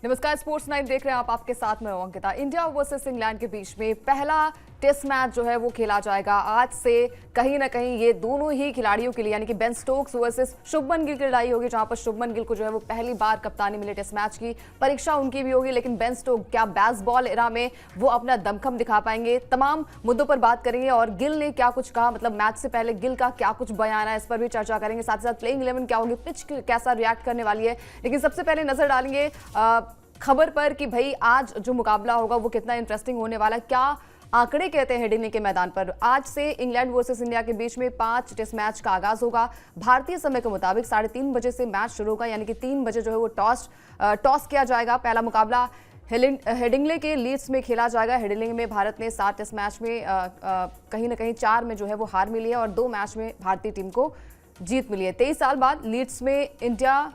नमस्कार, sports night देख रहे हैं आप। आपके साथ में अंकिता। इंडिया वर्सेस इंग्लैंड के बीच में पहला टेस्ट मैच जो है वो खेला जाएगा आज से। कहीं ना कहीं ये दोनों ही खिलाड़ियों के लिए यानी कि Ben Stokes versus Shubman Gill की लड़ाई होगी, जहां पर शुभमन गिल को जो है वो पहली बार कप्तानी मिली। टेस्ट मैच की परीक्षा उनकी भी होगी, लेकिन बेन स्टोक्स क्या बेसबॉल एरा में वो अपना दमखम दिखा पाएंगे? तमाम मुद्दों पर बात करेंगे और गिल ने क्या कुछ कहा, मतलब मैच से पहले गिल का क्या कुछ बयान है, इस पर भी चर्चा करेंगे। साथ ही साथ प्लेइंग 11 क्या होगी, पिच कैसा रिएक्ट करने वाली है। लेकिन सबसे पहले नजर डालेंगे खबर पर कि भाई आज जो मुकाबला होगा वो कितना इंटरेस्टिंग होने वाला है। क्या आंकड़े कहते हैं हेडिंग्ले के मैदान पर आज से इंग्लैंड वर्सेस इंडिया के बीच में 5 टेस्ट मैच का आगाज होगा। भारतीय समय के मुताबिक 3:30 बजे से मैच शुरू होगा, यानी कि 3 बजे जो है वो टॉस किया जाएगा। पहला मुकाबला हेडिंग्ले के लीड्स में खेला जाएगा। हेडिंग्ले में भारत ने 7 टेस्ट मैच में कहीं ना कहीं 4 में जो है वो हार मिली है और 2 मैच में भारतीय टीम को जीत मिली है। 23 साल बाद लीड्स में इंडिया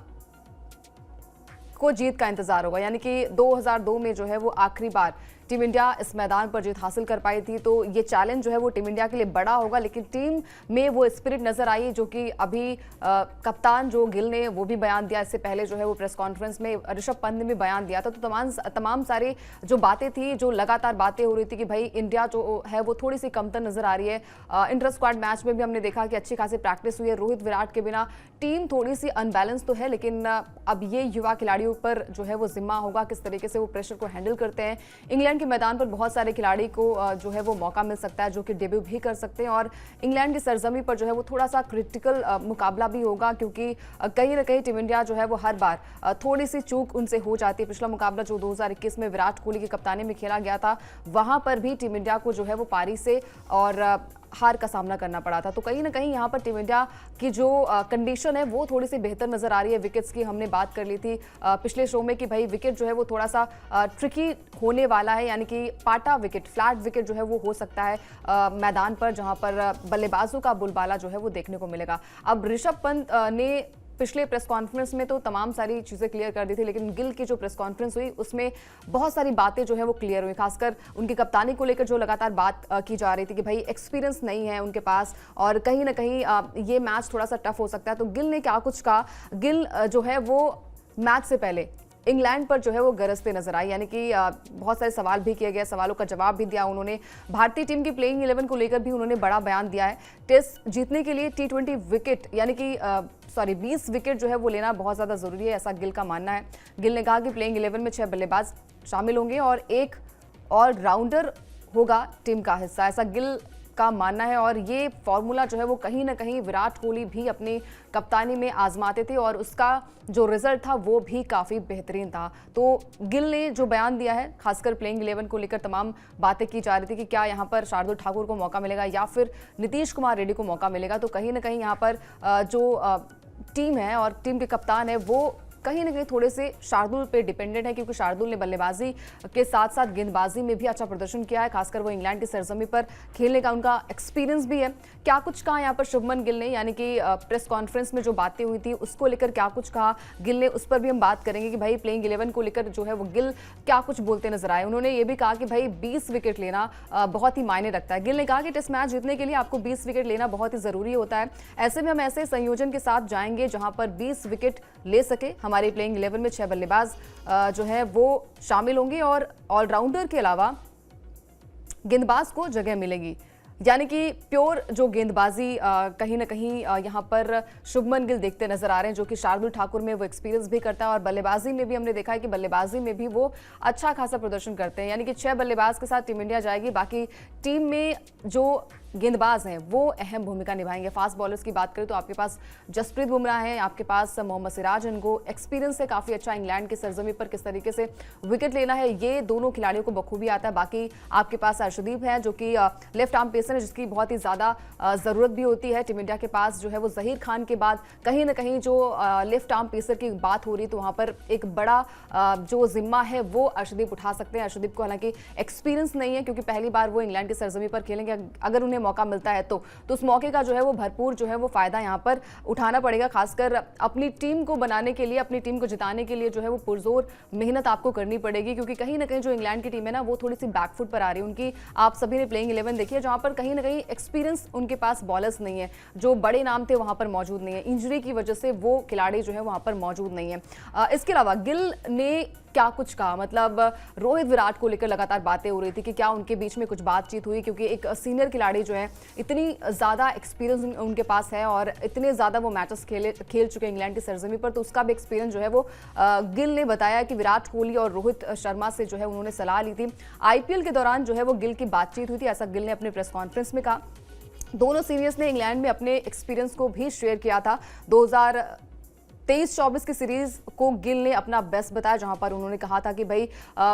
को जीत का इंतजार होगा, यानी कि 2002 में जो है वो आखिरी बार टीम इंडिया इस मैदान पर जीत हासिल कर पाई थी। तो ये चैलेंज जो है वो टीम इंडिया के लिए बड़ा होगा, लेकिन टीम में वो स्पिरिट नजर आई जो कि अभी कप्तान जो गिल ने वो भी बयान दिया। इससे पहले जो है वो प्रेस कॉन्फ्रेंस में ऋषभ पंत ने भी बयान दिया था। तो तमाम सारी जो बातें थी, जो लगातार बातें हो रही थी कि भाई इंडिया जो है वो थोड़ी सी कमतर नजर आ रही है। इंटर स्क्वाड मैच में भी हमने देखा कि अच्छी खासी प्रैक्टिस हुई है। रोहित विराट के बिना टीम थोड़ी सी अनबैलेंस तो है, लेकिन अब ये युवा खिलाड़ियों पर जो है वो जिम्मा होगा किस तरीके से वो प्रेशर को हैंडल करते हैं। इंग्लैंड के मैदान पर बहुत सारे खिलाड़ी को जो है वो मौका मिल सकता है जो कि डेब्यू भी कर सकते हैं, और इंग्लैंड की सरजमी पर जो है वो थोड़ा सा क्रिटिकल मुकाबला भी होगा, क्योंकि कहीं ना कहीं टीम इंडिया जो है वो हर बार थोड़ी सी चूक उनसे हो जाती है। पिछला मुकाबला जो 2021 में विराट कोहली की कप्तानी में खेला गया था, वहां पर भी टीम इंडिया को जो है वो पारी से और हार का सामना करना पड़ा था। तो कहीं ना कहीं यहाँ पर टीम इंडिया की जो कंडीशन है वो थोड़ी सी बेहतर नजर आ रही है। विकेट्स की हमने बात कर ली थी पिछले शो में कि भाई विकेट जो है वो थोड़ा सा ट्रिकी होने वाला है, यानी कि पाटा विकेट, फ्लैट विकेट जो है वो हो सकता है मैदान पर, जहां पर बल्लेबाजों का बुलबाला जो है वो देखने को मिलेगा। अब ऋषभ पंत ने पिछले प्रेस कॉन्फ्रेंस में तो तमाम सारी चीज़ें क्लियर कर दी थी, लेकिन गिल की जो प्रेस कॉन्फ्रेंस हुई उसमें बहुत सारी बातें जो है वो क्लियर हुई, खासकर उनकी कप्तानी को लेकर जो लगातार बात की जा रही थी कि भाई एक्सपीरियंस नहीं है उनके पास और कहीं ना कहीं ये मैच थोड़ा सा टफ हो सकता है। तो गिल ने क्या कुछ कहा, गिल जो है वो मैच से पहले इंग्लैंड पर जो है वो गरजते नजर आई, यानी कि बहुत सारे सवाल भी किए गए, सवालों का जवाब भी दिया उन्होंने। भारतीय टीम की प्लेइंग 11 को लेकर भी उन्होंने बड़ा बयान दिया है। टेस्ट जीतने के लिए T20 विकेट यानी कि 20 विकेट जो है वो लेना बहुत ज़्यादा ज़रूरी है, ऐसा गिल का मानना है। गिल ने कहा कि प्लेइंग 11 में 6 बल्लेबाज शामिल होंगे और एक ऑलराउंडर होगा टीम का हिस्सा, ऐसा गिल का मानना है। और ये फॉर्मूला जो है वो कहीं ना कहीं विराट कोहली भी अपनी कप्तानी में आजमाते थे और उसका जो रिजल्ट था वो भी काफ़ी बेहतरीन था। तो गिल ने जो बयान दिया है, खासकर प्लेइंग 11 को लेकर तमाम बातें की जा रही थी कि क्या यहाँ पर शार्दुल ठाकुर को मौका मिलेगा या फिर नीतीश कुमार रेड्डी को मौका मिलेगा। तो कहीं ना कहीं यहाँ पर जो टीम है और टीम के कप्तान है वो कहीं ना कहीं थोड़े से शार्दुल पे डिपेंडेंट है, क्योंकि शार्दुल ने बल्लेबाजी के साथ साथ गेंदबाजी में भी अच्छा प्रदर्शन किया है, खासकर वो इंग्लैंड की सरजमी पर खेलने का उनका एक्सपीरियंस भी है। क्या कुछ कहा यहाँ पर शुभमन गिल ने, यानी कि प्रेस कॉन्फ्रेंस में जो बातें हुई थी उसको लेकर क्या कुछ कहा गिल ने, उस पर भी हम बात करेंगे कि भाई प्लेइंग 11 को लेकर जो है वो गिल क्या कुछ बोलते नजर आए। उन्होंने ये भी कहा कि भाई 20 विकेट लेना बहुत ही मायने रखता है। गिल ने कहा कि टेस्ट मैच जीतने के लिए आपको 20 विकेट लेना बहुत ही जरूरी होता है, ऐसे में हम ऐसे संयोजन के साथ जाएंगे जहां पर 20 विकेट ले सके। हमारी प्लेइंग 11 में 6 बल्लेबाज जो है वो शामिल होंगे और ऑलराउंडर के अलावा गेंदबाज को जगह मिलेगी, यानी कि प्योर जो गेंदबाजी कहीं ना कहीं यहाँ पर शुभमन गिल देखते नजर आ रहे हैं, जो कि शार्दुल ठाकुर में वो एक्सपीरियंस भी करता है और बल्लेबाजी में भी हमने देखा है कि बल्लेबाजी में भी वो अच्छा खासा प्रदर्शन करते हैं। यानी कि 6 बल्लेबाज के साथ टीम इंडिया जाएगी, बाकी टीम में जो गेंदबाज हैं वो अहम भूमिका निभाएंगे। फास्ट बॉलर्स की बात करें तो आपके पास जसप्रीत बुमराह है, आपके पास मोहम्मद सिराज, इनको एक्सपीरियंस है काफ़ी अच्छा। इंग्लैंड की सरजमी पर किस तरीके से विकेट लेना है ये दोनों खिलाड़ियों को बखूबी आता है। बाकी आपके पास अर्शदीप है जो कि लेफ्ट आर्म पेसर है, जिसकी बहुत ही ज़्यादा ज़रूरत भी होती है। टीम इंडिया के पास जो है वो जहीर खान के बाद कहीं ना कहीं जो लेफ्ट आर्म पेसर की बात हो रही, तो वहाँ पर एक बड़ा जो जिम्मा है वो अर्शदीप उठा सकते हैं। अर्शदीप को हालांकि एक्सपीरियंस नहीं है क्योंकि पहली बार वो इंग्लैंड की सरजमी पर खेलेंगे। अगर उन्हें मौका मिलता है तो उस मौके का जो है वो भरपूर जो है वो फायदा यहाँ पर उठाना पड़ेगा। खासकर अपनी टीम को बनाने के लिए, अपनी टीम को जिताने के लिए जो है वो पुरजोर मेहनत आपको करनी पड़ेगी, क्योंकि कहीं ना कहीं जो इंग्लैंड की टीम है ना वो थोड़ी सी बैकफुट पर आ रही है। उनकी आप सभी ने प्लेइंग 11 देखी है, जहां पर कहीं ना कहीं एक्सपीरियंस उनके पास बॉलर्स नहीं है, जो बड़े नाम थे वहां पर मौजूद नहीं है। इंजरी की वजह से वो खिलाड़ी जो है वहां पर मौजूद नहीं है। इसके अलावा गिल ने क्या कुछ कहा, मतलब रोहित विराट को लेकर लगातार बातें हो रही थी कि क्या उनके बीच में कुछ बातचीत हुई, क्योंकि एक सीनियर खिलाड़ी जो है, इतनी ज़्यादा एक्सपीरियंस उनके पास है और इतने ज़्यादा वो मैचेस खेल चुके हैं इंग्लैंड की सरजमी पर, तो उसका भी एक्सपीरियंस जो है वो गिल ने बताया कि विराट कोहली और रोहित शर्मा से जो है उन्होंने सलाह ली थी। आईपीएल के दौरान जो है वो गिल की बातचीत हुई थी, ऐसा गिल ने अपने प्रेस कॉन्फ्रेंस में कहा। दोनों सीनियर्स ने इंग्लैंड में अपने एक्सपीरियंस को भी शेयर किया था। 2023-24 की सीरीज को गिल ने अपना बेस्ट बताया, जहां पर उन्होंने कहा था कि भाई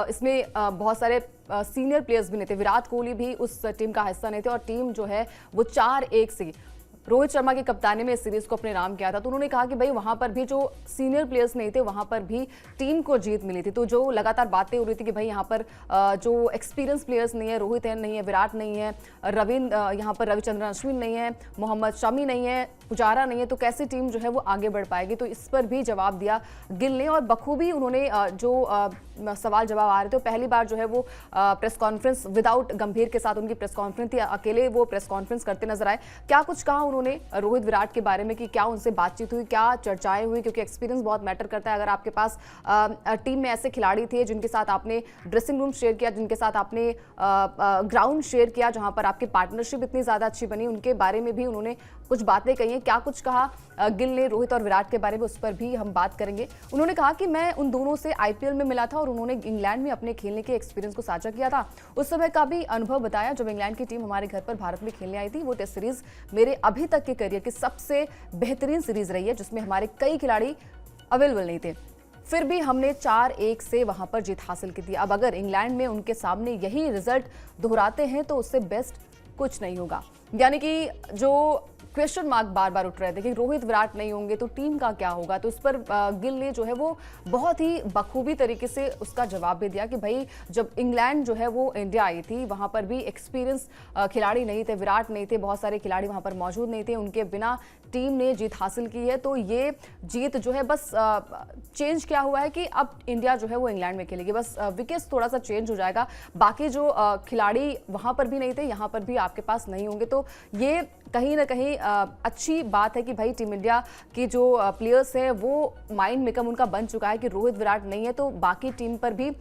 इसमें बहुत सारे सीनियर प्लेयर्स भी नहीं थे, विराट कोहली भी उस टीम का हिस्सा नहीं थे और टीम जो है वो 4-1 से रोहित शर्मा की कप्तानी में इस सीरीज को अपने नाम किया था। तो उन्होंने कहा कि भाई वहां पर भी जो सीनियर प्लेयर्स नहीं थे वहां पर भी टीम को जीत मिली थी। तो जो लगातार बातें हो रही थी कि भाई यहाँ पर जो एक्सपीरियंस प्लेयर्स नहीं है, रोहित नहीं है, विराट नहीं है, यहाँ पर रविचंद्रन अश्विन नहीं है, मोहम्मद शमी नहीं है, पुजारा नहीं है, तो कैसी टीम जो है वो आगे बढ़ पाएगी। तो इस पर भी जवाब दिया गिल ने और बखूबी उन्होंने जो सवाल जवाब आ रहे थे, पहली बार जो है वो प्रेस कॉन्फ्रेंस विदाउट गंभीर के साथ उनकी प्रेस कॉन्फ्रेंस थी, अकेले वो प्रेस कॉन्फ्रेंस करते नजर आए। क्या कुछ कहा उन्होंने रोहित विराट के बारे में कि क्या उनसे बातचीत हुई, क्या चर्चाएं हुई, क्योंकि एक्सपीरियंस बहुत मैटर करता है। अगर आपके पास टीम में ऐसे खिलाड़ी थे जिनके साथ आपने ड्रेसिंग रूम शेयर किया, जिनके साथ आपने ग्राउंड शेयर किया, जहां पर आपकी पार्टनरशिप इतनी ज्यादा अच्छी बनी, उनके बारे में भी उन्होंने कुछ बातें कही हैं। क्या कुछ कहा गिल ने रोहित और विराट के बारे में, उस पर भी हम बात करेंगे। उन्होंने कहा कि मैं उन दोनों से आईपीएल में मिला था और उन्होंने इंग्लैंड में अपने खेलने के एक्सपीरियंस को साझा किया था। उस समय का भी अनुभव बताया जब इंग्लैंड की टीम हमारे घर पर भारत में खेलने आई थी। वो टेस्ट सीरीज मेरे अभी तक के करियर की सबसे बेहतरीन सीरीज रही है, जिसमें हमारे कई खिलाड़ी अवेलेबल नहीं थे, फिर भी हमने 4-1 से वहां पर जीत हासिल की थी। अब अगर इंग्लैंड में उनके सामने यही रिजल्ट दोहराते हैं तो उससे बेस्ट कुछ नहीं होगा। यानी कि जो क्वेश्चन मार्क बार बार उठ रहे थे कि रोहित विराट नहीं होंगे तो टीम का क्या होगा, तो इस पर गिल ने जो है वो बहुत ही बखूबी तरीके से उसका जवाब भी दिया कि भाई जब इंग्लैंड जो है वो इंडिया आई थी वहां पर भी एक्सपीरियंस खिलाड़ी नहीं थे, विराट नहीं थे, बहुत सारे खिलाड़ी वहां पर मौजूद नहीं थे, उनके बिना टीम ने जीत हासिल की है। तो ये जीत जो है बस चेंज क्या हुआ है कि अब इंडिया जो है वो इंग्लैंड में खेलेगी, बस विकेट्स थोड़ा सा चेंज हो जाएगा, बाकी जो खिलाड़ी वहां पर भी नहीं थे यहाँ पर भी आपके पास नहीं होंगे। तो ये कहीं ना कहीं अच्छी बात है कि भाई टीम इंडिया की जो प्लेयर्स हैं वो माइंड मेकअप उनका बन चुका है कि रोहित विराट नहीं है तो बाकी टीम पर भी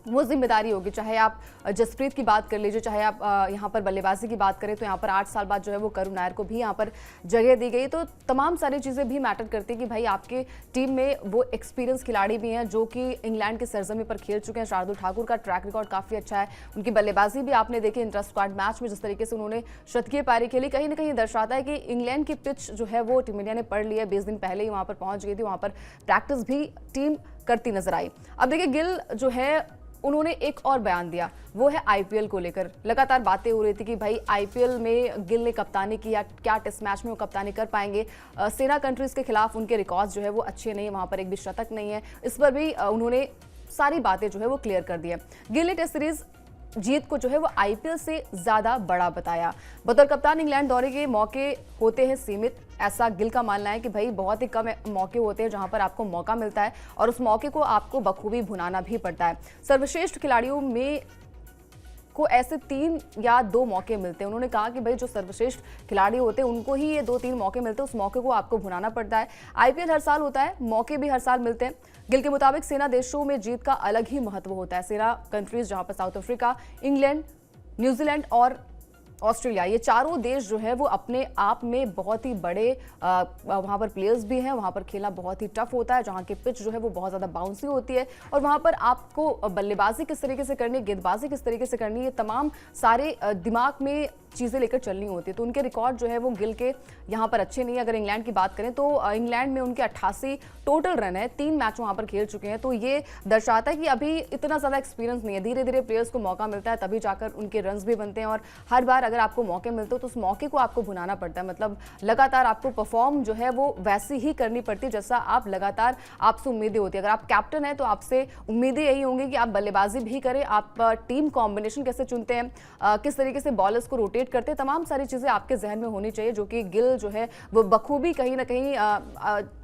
वो जिम्मेदारी होगी। चाहे आप जसप्रीत की बात कर लीजिए, चाहे आप यहाँ पर बल्लेबाजी की बात करें तो यहाँ पर 8 साल बाद जो है वो करुण नायर को भी यहाँ पर जगह दी गई। तो तमाम सारी चीज़ें भी मैटर करती है कि भाई आपके टीम में वो एक्सपीरियंस खिलाड़ी भी हैं जो कि इंग्लैंड के सरजमी पर खेल चुके हैं। शार्दुल ठाकुर का ट्रैक रिकॉर्ड काफ़ी अच्छा है, उनकी बल्लेबाजी भी आपने देखी इंटर स्क्वाड मैच में जिस तरीके से उन्होंने शतकीय पारी खेली, कहीं ना कहीं दर्शाता है कि इंग्लैंड की पिच जो है वो टीम इंडिया ने पढ़ ली है। 20 दिन पहले ही वहाँ पर पहुँच गई थी, वहाँ पर प्रैक्टिस भी टीम करती नजर आई। अब देखिए गिल जो है उन्होंने एक और बयान दिया, वो है आईपीएल को लेकर। लगातार बातें हो रही थी कि भाई आईपीएल में गिल ने कप्तानी की या क्या टेस्ट मैच में वो कप्तानी कर पाएंगे। सेना कंट्रीज के खिलाफ उनके रिकॉर्ड्स जो है वो अच्छे नहीं है, वहां पर एक भी शतक नहीं है। इस पर भी उन्होंने सारी बातें जो है वो क्लियर कर दी है। गिल ने टेस्ट सीरीज जीत को जो है वो आईपीएल से ज्यादा बड़ा बताया। बतौर कप्तान इंग्लैंड दौरे के मौके होते हैं सीमित, ऐसा गिल का मानना है कि भाई बहुत ही कम मौके होते हैं जहां पर आपको मौका मिलता है और उस मौके को आपको बखूबी भुनाना भी पड़ता है। सर्वश्रेष्ठ खिलाड़ियों में को ऐसे 3 या 2 मौके मिलते हैं। उन्होंने कहा कि भाई जो सर्वश्रेष्ठ खिलाड़ी होते हैं उनको ही ये 2-3 मौके मिलते हैं, उस मौके को आपको भुनाना पड़ता है। आईपीएल हर साल होता है, मौके भी हर साल मिलते हैं। गिल के मुताबिक सेना देशों में जीत का अलग ही महत्व होता है। सेना कंट्रीज जहां पर साउथ अफ्रीका, इंग्लैंड, न्यूजीलैंड और ऑस्ट्रेलिया, ये चारों देश जो है वो अपने आप में बहुत ही बड़े वहाँ पर प्लेयर्स भी हैं। वहाँ पर खेलना बहुत ही टफ होता है, जहाँ की पिच जो है वो बहुत ज़्यादा बाउंसी होती है और वहाँ पर आपको बल्लेबाजी किस तरीके से करनी है, गेंदबाजी किस तरीके से करनी है, ये तमाम सारे दिमाग में चीज़ें लेकर चलनी होती है। तो उनके रिकॉर्ड जो है वो गिल के यहाँ पर अच्छे नहीं है। अगर इंग्लैंड की बात करें तो इंग्लैंड में उनके 88 टोटल रन है, 3 मैच वहाँ पर खेल चुके हैं। तो ये दर्शाता है कि अभी इतना ज़्यादा एक्सपीरियंस नहीं है, धीरे धीरे प्लेयर्स को मौका मिलता है तभी जाकर उनके रन्स भी बनते हैं। और हर बार अगर आपको मौके मिलते हो तो उस मौके को आपको भुनाना पड़ता है। मतलब लगातार आपको परफॉर्म जो है वो वैसी ही करनी पड़ती है जैसा आप लगातार आपसे उम्मीदें होती है। अगर आप कैप्टन हैं तो आपसे उम्मीदें यही होंगी कि आप बल्लेबाजी भी करें, आप टीम कॉम्बिनेशन कैसे चुनते हैं, किस तरीके से बॉलर्स को रोटेट करते हैं, तमाम सारी चीज़ें आपके जहन में होनी चाहिए, जो कि गिल जो है वो बखूबी कहीं ना कहीं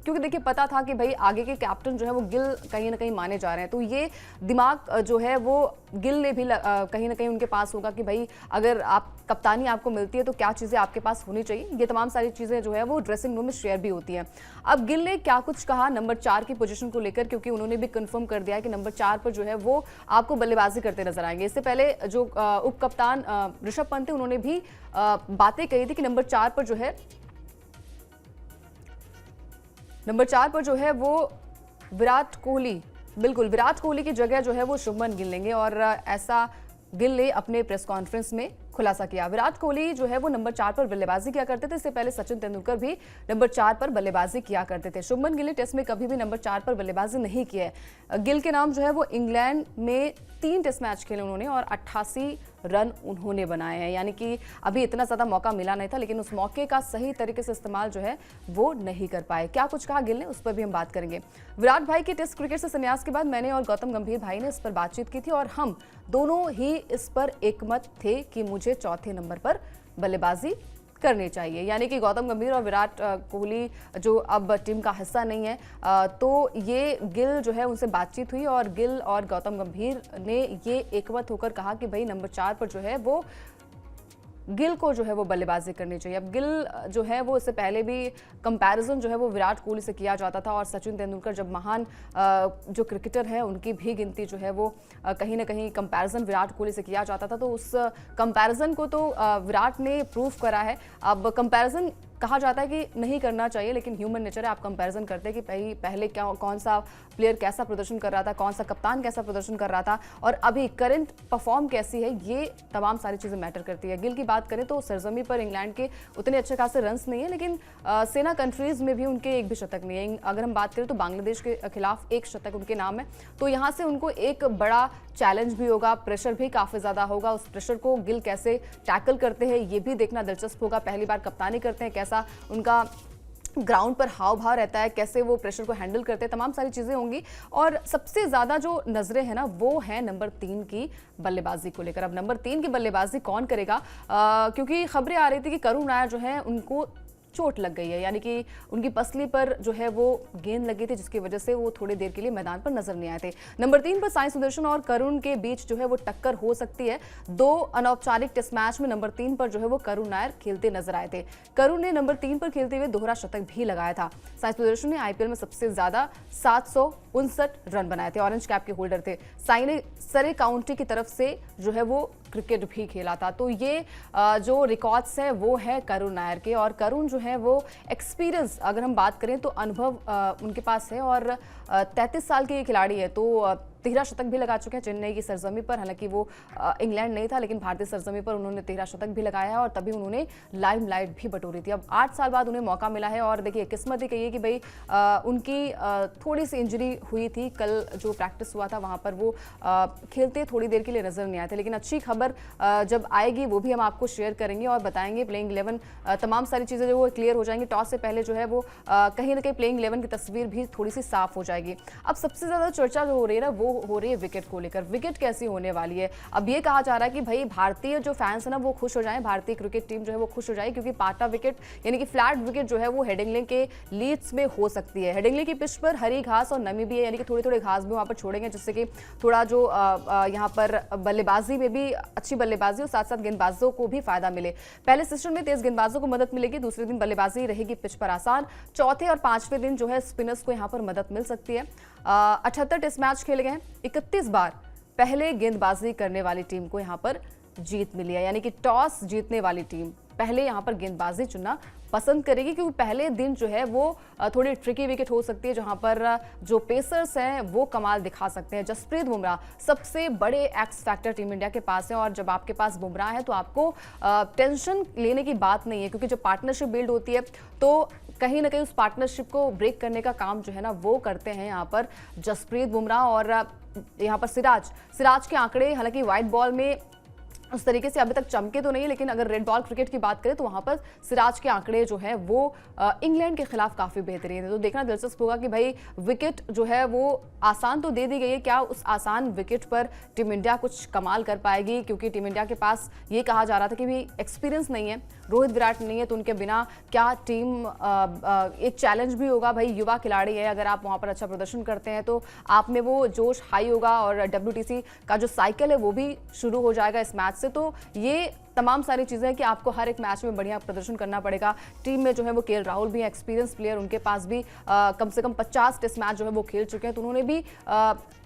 क्योंकि देखिए पता था कि भाई आगे के कैप्टन जो है वो गिल कहीं ना कहीं माने जा रहे हैं, तो ये दिमाग जो है वो गिल ने भी कहीं ना कहीं उनके पास होगा कि भाई अगर आप कप्तानी आपको मिलती है तो क्या चीज़ें आपके पास होनी चाहिए। ये तमाम सारी चीज़ें जो है वो ड्रेसिंग रूम में शेयर भी होती हैं। अब गिल ने क्या कुछ कहा नंबर 4 की पोजीशन को लेकर, क्योंकि उन्होंने भी कंफर्म कर दिया है कि नंबर 4 पर जो है वो आपको बल्लेबाजी करते नजर आएंगे। इससे पहले जो उप कप्तान ऋषभ पंत थे उन्होंने भी बातें कही थी कि नंबर 4 पर जो है वो विराट कोहली, बिल्कुल विराट कोहली की जगह जो है वो शुभमन गिल लेंगे, और ऐसा गिल ने अपने प्रेस कॉन्फ्रेंस में खुलासा किया। विराट कोहली जो है वो नंबर 4 पर बल्लेबाजी किया करते थे, इससे पहले सचिन तेंदुलकर भी नंबर 4 पर बल्लेबाजी किया करते थे। शुभमन गिल ने टेस्ट में कभी भी नंबर 4 पर बल्लेबाजी नहीं की है। गिल के नाम जो है वो इंग्लैंड में 3 टेस्ट मैच खेले उन्होंने और 88 रन उन्होंने बनाए हैं, यानी कि अभी इतना ज़्यादा मौका मिला नहीं था, लेकिन उस मौके का सही तरीके से इस्तेमाल जो है वो नहीं कर पाए। क्या कुछ कहा गिल ने, उस पर भी हम बात करेंगे। विराट भाई के टेस्ट क्रिकेट से संन्यास के बाद मैंने और गौतम गंभीर भाई ने इस पर बातचीत की थी और हम दोनों ही इस पर एकमत थे कि मुझे चौथे नंबर पर बल्लेबाजी करनी चाहिए। यानी कि गौतम गंभीर और विराट कोहली जो अब टीम का हिस्सा नहीं है, तो ये गिल जो है उनसे बातचीत हुई और गिल और गौतम गंभीर ने ये एकमत होकर कहा कि भाई नंबर 4 पर जो है वो गिल को जो है वो बल्लेबाजी करनी चाहिए। अब गिल जो है वो इससे पहले भी कंपैरिजन जो है वो विराट कोहली से किया जाता था और सचिन तेंदुलकर जब महान जो क्रिकेटर हैं उनकी भी गिनती जो है वो कहीं ना कहीं कंपैरिजन विराट कोहली से किया जाता था, तो उस कंपैरिजन को तो विराट ने प्रूव करा है। अब कंपैरिजन कहा जाता है कि नहीं करना चाहिए, लेकिन ह्यूमन नेचर है, आप कंपैरिजन करते हैं कि पहले क्या कौन सा प्लेयर कैसा प्रदर्शन कर रहा था, कौन सा कप्तान कैसा प्रदर्शन कर रहा था और अभी करंट परफॉर्म कैसी है, ये तमाम सारी चीज़ें मैटर करती है। गिल की बात करें तो सरजमी पर इंग्लैंड के उतने अच्छे खासे रन्स नहीं है, लेकिन सेना कंट्रीज में भी उनके एक भी शतक नहीं है। अगर हम बात करें तो बांग्लादेश के खिलाफ 1 शतक उनके नाम है, तो यहाँ से उनको एक बड़ा चैलेंज भी होगा, प्रेशर भी काफ़ी ज़्यादा होगा। उस प्रेशर को गिल कैसे टैकल करते हैं ये भी देखना दिलचस्प होगा। पहली बार कप्तानी करते हैं, कैसा उनका ग्राउंड पर हाव भाव रहता है, कैसे वो प्रेशर को हैंडल करते हैं, तमाम सारी चीज़ें होंगी। और सबसे ज़्यादा जो नज़रें हैं ना वो है नंबर 3 की बल्लेबाजी को लेकर। अब नंबर 3 की बल्लेबाजी कौन करेगा, क्योंकि खबरें आ रही थी कि करुण नायर जो है उनको चोट लग गई है, यानी कि उनकी पसली पर जो है वो गेंद लगी थी, जिसकी वजह से वो थोड़ी देर के लिए मैदान पर नजर नहीं आए थे। नंबर 3 पर साई सुदर्शन और करुण के बीच जो है वो टक्कर हो सकती है। 2 अनौपचारिक टेस्ट मैच में नंबर 3 पर जो है वो करुण नायर खेलते नजर आए थे। करुण ने नंबर 3 पर खेलते हुए दोहरा शतक भी लगाया था। साई सुदर्शन ने आईपीएल में सबसे ज्यादा 759 रन बनाए थे, ऑरेंज कैप के होल्डर थे। साई ने सरे काउंटी की तरफ से जो है वो क्रिकेट भी खेला था, तो ये जो रिकॉर्ड्स है वो है करुण नायर के। और करुण जो है वो एक्सपीरियंस अगर हम बात करें तो अनुभव उनके पास है और 33 साल के खिलाड़ी है, तो 13 शतक भी लगा चुके हैं चेन्नई की सरजमी पर। हालांकि वो इंग्लैंड नहीं था, लेकिन भारतीय सरजमी पर उन्होंने 13 शतक भी लगाया है और तभी उन्होंने लाइमलाइट भी बटोरी थी। अब 8 साल बाद उन्हें मौका मिला है और देखिए किस्मत ही कहिए कि भाई उनकी थोड़ी सी इंजरी हुई थी। कल जो प्रैक्टिस हुआ था वहाँ पर वो खेलते थोड़ी देर के लिए नजर नहीं आए थे, लेकिन अच्छी खबर जब आएगी वो भी हम आपको शेयर करेंगे और बताएंगे। प्लेइंग 11 तमाम सारी चीज़ें जो वो क्लियर हो जाएंगी, टॉस से पहले जो है वो कहीं ना कहीं प्लेइंग 11 की तस्वीर भी थोड़ी सी साफ हो जाएगी। अब सबसे ज़्यादा चर्चा जो हो रही है ना वो हो रही है विकेट को लेकर। विकेट कैसी होने वाली है, अब ये कहा जा रहा है कि भाई भारतीय जो फैंस है ना वो खुश हो जाएं, भारतीय क्रिकेट टीम जो है वो खुश हो जाए, क्योंकि पाटा विकेट यानी कि फ्लैट विकेट जो है वो हेडिंग्ले के लीड्स में हो सकती है। हेडिंग्ले की पिच पर हरी घास और नमी भी है, यानी कि थोड़ी थोड़ी घास भी वहाँ पर छोड़ेंगे, जिससे कि थोड़ा जो यहाँ पर बल्लेबाजी में भी अच्छी बल्लेबाजी और साथ साथ गेंदबाजों को भी फायदा मिले। पहले सेशन में तेज गेंदबाजों को मदद मिलेगी, दूसरे दिन बल्लेबाजी रहेगी पिच पर आसान, चौथे और 5वें दिन जो है स्पिनर्स को यहाँ पर मदद मिल सकती है। 78 टेस्ट मैच खेले गए हैं, 31 बार पहले गेंदबाजी करने वाली टीम को यहाँ पर जीत मिली है, यानी कि टॉस जीतने वाली टीम पहले यहाँ पर गेंदबाजी चुनना पसंद करेगी, क्योंकि पहले दिन जो है वो थोड़ी ट्रिकी विकेट हो सकती है, जहां पर जो पेसर्स हैं वो कमाल दिखा सकते हैं। जसप्रीत बुमराह सबसे बड़े एक्स फैक्टर टीम इंडिया के पास है और जब आपके पास बुमराह है तो आपको टेंशन लेने की बात नहीं है, क्योंकि जब पार्टनरशिप बिल्ड होती है तो कहीं ना कहीं उस पार्टनरशिप को ब्रेक करने का काम जो है ना वो करते हैं यहाँ पर जसप्रीत बुमराह। और यहाँ पर सिराज के आंकड़े, हालांकि व्हाइट बॉल में उस तरीके से अभी तक चमके तो नहीं, लेकिन अगर रेड बॉल क्रिकेट की बात करें तो वहां पर सिराज के आंकड़े जो है वो इंग्लैंड के खिलाफ काफी बेहतरीन है। तो देखना दिलचस्प होगा कि भाई विकेट जो है वो आसान तो दे दी गई है, क्या उस आसान विकेट पर टीम इंडिया कुछ कमाल कर पाएगी, क्योंकि टीम इंडिया के पास ये कहा जा रहा था कि भी एक्सपीरियंस नहीं है, रोहित विराट नहीं है, तो उनके बिना क्या टीम एक चैलेंज भी होगा। भाई युवा खिलाड़ी है, अगर आप वहां पर अच्छा प्रदर्शन करते हैं तो आप में वो जोश हाई होगा और WTC का जो साइकिल है वो भी शुरू हो जाएगा इस मैच से। तो ये तमाम सारी चीजें कि आपको हर एक मैच में बढ़िया प्रदर्शन करना पड़ेगा। टीम में जो है वो KL राहुल भी एक्सपीरियंस प्लेयर, उनके पास भी कम से कम 50 टेस्ट मैच जो है वो खेल चुके हैं, तो उन्होंने भी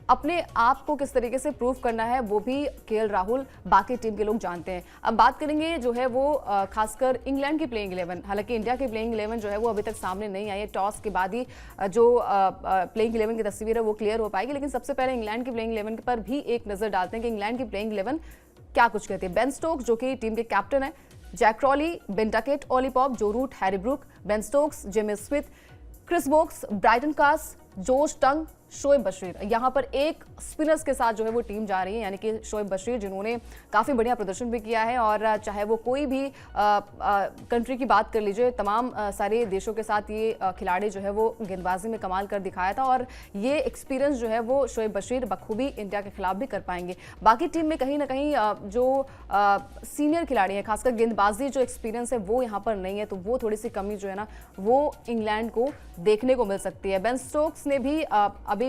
अपने आप को किस तरीके से प्रूव करना है वो भी KL राहुल बाकी टीम के लोग जानते हैं। अब बात करेंगे जो है वो खासकर इंग्लैंड की प्लेइंग 11। हालांकि इंडिया की प्लेइंग 11 जो है वो अभी तक सामने नहीं आई है, टॉस के बाद ही जो प्लेइंग 11 की तस्वीर है वो क्लियर हो पाएगी। लेकिन सबसे पहले इंग्लैंड की प्लेइंग 11 पर भी एक नजर डालते हैं कि इंग्लैंड की प्लेइंग 11 क्या कुछ कहती है। बेन स्टोक्स जो कि टीम के कैप्टन है, Jack Crawley, Ben Duckett, Ollie Pope, Joe Root, Harry Brook, Ben Stokes, Jamie Smith, Chris Woakes, Brydon Carse, Josh Tongue, Shoaib Bashir. यहाँ पर एक स्पिनर्स के साथ जो है वो टीम जा रही है, यानी कि शोएब बशीर जिन्होंने काफ़ी बढ़िया प्रदर्शन भी किया है, और चाहे वो कोई भी कंट्री की बात कर लीजिए, तमाम सारे देशों के साथ ये खिलाड़ी जो है वो गेंदबाजी में कमाल कर दिखाया था, और ये एक्सपीरियंस जो है वो शोएब बशीर बखूबी इंडिया के खिलाफ भी कर पाएंगे। बाकी टीम में कहीं ना कहीं जो सीनियर खिलाड़ी हैं, खासकर गेंदबाजी जो एक्सपीरियंस है वो यहाँ पर नहीं है, तो वो थोड़ी सी कमी जो है ना वो इंग्लैंड को देखने को मिल सकती है। बेन स्टोक्स ने भी अभी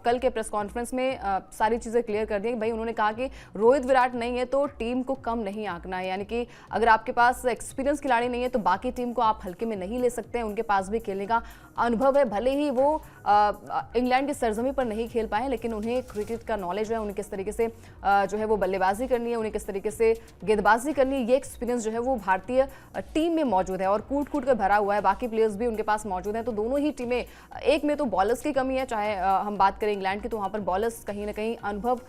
कल के प्रेस कॉन्फ्रेंस में सारी चीज़ें क्लियर कर दी। भाई उन्होंने कहा कि रोहित विराट नहीं है तो टीम को कम नहीं आंकना है, यानी कि अगर आपके पास एक्सपीरियंस खिलाड़ी नहीं है तो बाकी टीम को आप हल्के में नहीं ले सकते हैं। उनके पास भी खेलने का अनुभव है, भले ही वो इंग्लैंड की सरजमी पर नहीं खेल पाए, लेकिन उन्हें क्रिकेट का नॉलेज है, उन्हें किस तरीके से जो है वो बल्लेबाजी करनी है, उन्हें किस तरीके से गेंदबाजी करनी है, ये एक्सपीरियंस जो है वो भारतीय टीम में मौजूद है और कूट कूट कर भरा हुआ है। बाकी प्लेयर्स भी उनके पास मौजूद हैं, तो दोनों ही टीमें, एक में तो बॉलर्स की कमी है, चाहे हम बात करें इंग्लैंड की तो वहाँ पर बॉलर्स कहीं ना कहीं अनुभव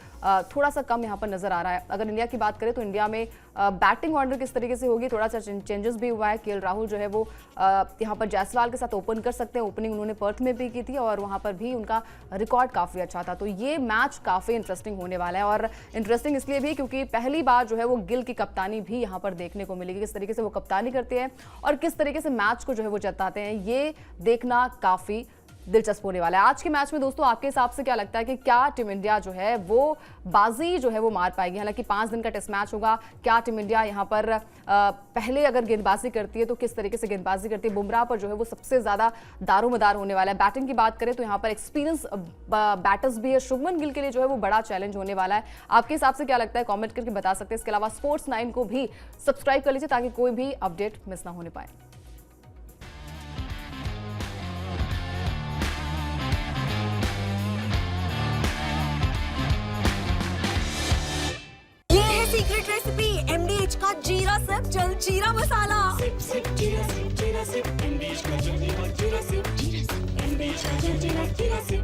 थोड़ा सा कम यहाँ पर नजर आ रहा है। अगर इंडिया की बात करें तो इंडिया में बैटिंग ऑर्डर किस तरीके से होगी, थोड़ा सा चेंजेस भी हुआ है। KL राहुल जो है वो यहाँ पर जायसवाल के साथ ओपन कर सकते हैं, ओपनिंग उन्होंने पर्थ में भी की थी और वहाँ पर भी उनका रिकॉर्ड काफ़ी अच्छा था। तो ये मैच काफ़ी इंटरेस्टिंग होने वाला है, और इंटरेस्टिंग इसलिए भी क्योंकि पहली बार जो है वो गिल की कप्तानी भी यहाँ पर देखने को मिलेगी। किस तरीके से वो कप्तानी करते हैं और किस तरीके से मैच को जो है वो जताते हैं, ये देखना काफ़ी दिलचस्प होने वाला है। आज के मैच में दोस्तों आपके हिसाब से क्या लगता है कि क्या टीम इंडिया जो है वो बाजी जो है वो मार पाएगी? हालांकि 5 दिन का टेस्ट मैच होगा, क्या टीम इंडिया यहाँ पर पहले अगर गेंदबाजी करती है तो किस तरीके से गेंदबाजी करती है? बुमराह पर जो है वो सबसे ज्यादा दारोमदार होने वाला है। बैटिंग की बात करें तो यहाँ पर एक्सपीरियंस बैटर्स भी है, शुभमन गिल के लिए जो है वो बड़ा चैलेंज होने वाला है। आपके हिसाब से क्या लगता है कॉमेंट करके बता सकते हैं। इसके अलावा स्पोर्ट्स 9 को भी सब्सक्राइब कर लीजिए ताकि कोई भी अपडेट मिस ना होने पाए। सीक्रेट रेसिपी MDH का जीरा सिप जल जीरा मसाला। सिप सिप जीरा सिप MDH का जल जीरा सिप MDH का जल जीरा सिप।